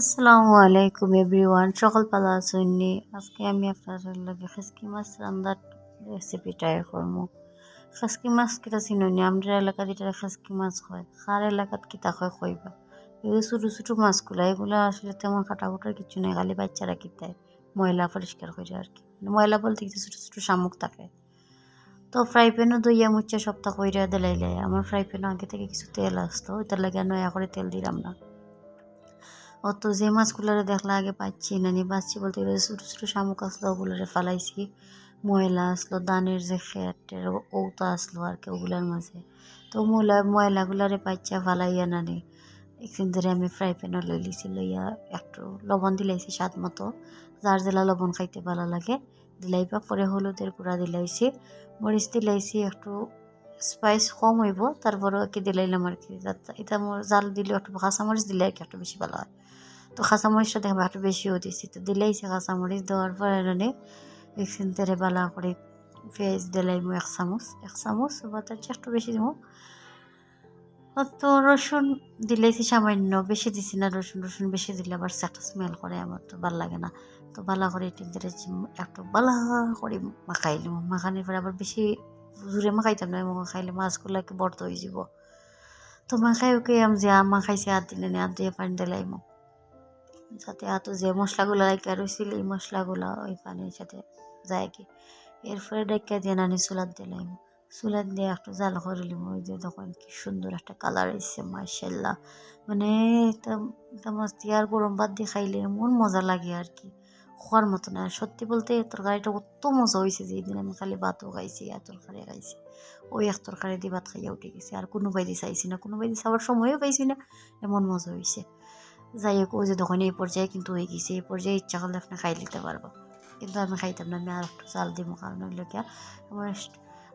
আসসালামু আলাইকুম এভরিওয়ান, সকালবেলা আছেননি। আজকে আমি আপনাদের লগে খেসকি মাছ রান্নার রেসিপি ট্রাই করবো। খেসকি মাছ কিটা চিনি আমরা এলাকাত এটা খেসকি মাছ হয়, খার এলাকাত কিতা হয় কইবা। এই ছোটো ছোটো মাছগুলা এগুলা আসলে তেমন কাটাকুটার কিছু নেই, খালি বাচ্চারা কিতায় ময়লা পরিষ্কার করে আর কি। ময়লা বলতে কিছু ছোটো ছোটো শামুক থাকে। তো ফ্রাই প্যানও দইয়া মুচ্চা সপ্তাহ কইরা দিলাইলে আমার ফ্রাই প্যানও আগে থেকে কিছু তেল আসতো, ওইটার লাগে নয়া করে তেল দিলাম না। অত যে মাছগুলারে দেখলা আগে পাচ্ছি না নি পাচ্ছি বলতে গেলে ছোটো ছোটো শামুক আসলো, ওগুলারে ফালাইছি। ময়লা আসলো, দানের যে খেটের ওটা আসলো আর কি ওগুলার মাঝে। তো ময়লাগুলারে পাচ্ছা ফালাইয়া নানি একদিন ধরে আমি ফ্রাই প্যানও লই লিছি, লইয়া একটু লবণ দিলাইছি স্বাদ মতো, যার জেলা লবণ খাইতে ভালো লাগে দিলাইবা। পরে হলুদের গুঁড়া দিলাইছি, মরিচ দিলাইছি, একটু স্পাইস কম হইব তারপরে আর কি দিলাইলাম আর কি। এটা আমার জাল দিলে একটু কাঁচামরিচ দিলে আর কি একটু বেশি ভালো হয়। তো কাঁচামরিচটা দেখবা একটু বেশিও দিছি, তো দিলাইছে কাঁচামরিচ দেওয়ার পরে রানে একদিন তেরে বালা করে পেঁয়াজ দিলাইমু এক চামচ বা তার চেয়ে একটু বেশি দিব। তো রসুন দিলাইছি সামান্য, বেশি দিছি না। রসুন রসুন বেশি দিলে আবার একটা স্মেল করে, আমার তো ভাল লাগে না। তো বালা করে টিনদের একটু বালা করে মাখাইলাম, মাখানোর পরে আবার বেশি জোরে মাখাইতাম না, মাখাইলে মাছগুলো একটু বর্ত হয়ে যাব। তো মাখাই ওকে আমি যে মাখাইছি হাত দিলে হাত দিয়ে পানি দিলাইমু, যাতে হাতে যে মশলাগুলো রাইখা রইছিল এই মশলাগুলো ওই পানির সাথে যায় কি। এরপরে ডাইকা দিয়ে নানি চুলাত দিলাম, চুলাত দিয়ে একটু জাল করিলাম। ওই যে তখন কি সুন্দর একটা কালার এসছে মাশাআল্লাহ। মানে এটা এটা মাছ দিয়ে আর গরম ভাত দিয়ে খাইলে এমন মজা লাগে আর কি, খাওয়ার মতো না। সত্যি বলতে তরকারিটা কত মজা হয়েছে যে দিন আমি খালি ভাতও খাইছি আর তরকারি খাইছি। ওই এক তরকারি দিয়ে ভাত খাইয়া উঠে গেছি, আর কোনো বাইদি চাইছি না, কোনো বাইদি খাওয়ার সময়ও পাইছি না, এমন মজা হয়েছে। যাই হোক, ওই যে দোকানে এই পর্যায়ে কিন্তু হয়ে গেছে, এই পর্যায়ে ইচ্ছা করলে আপনি খাই নিতে পারবো, কিন্তু আমি খাইতাম না। আমি আর একটু চাল দিব, কারণ হইলো গিয়া আমার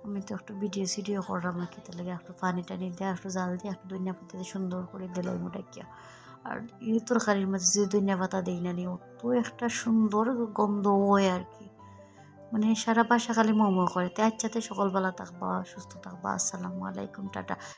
আমি তো একটু ভিডিও করলাম না, খেতে লাগে একটু পানি টানি দিয়ে একটু জাল দিয়ে একটু ধনিয়া পাতা দিয়ে সুন্দর করে দিলাই মোটাকিয়া। আর এই তরকারির মধ্যে যে ধনিয়া পাতা দিই না নি, অত একটা সুন্দর গন্ধ হয় আর কি। মানে সারা বাসা খালি মোমো করে। তাই আচ্ছাতে সকালবেলা থাকবা, সুস্থ থাকবা। আসসালামু আলাইকুম, টাটা।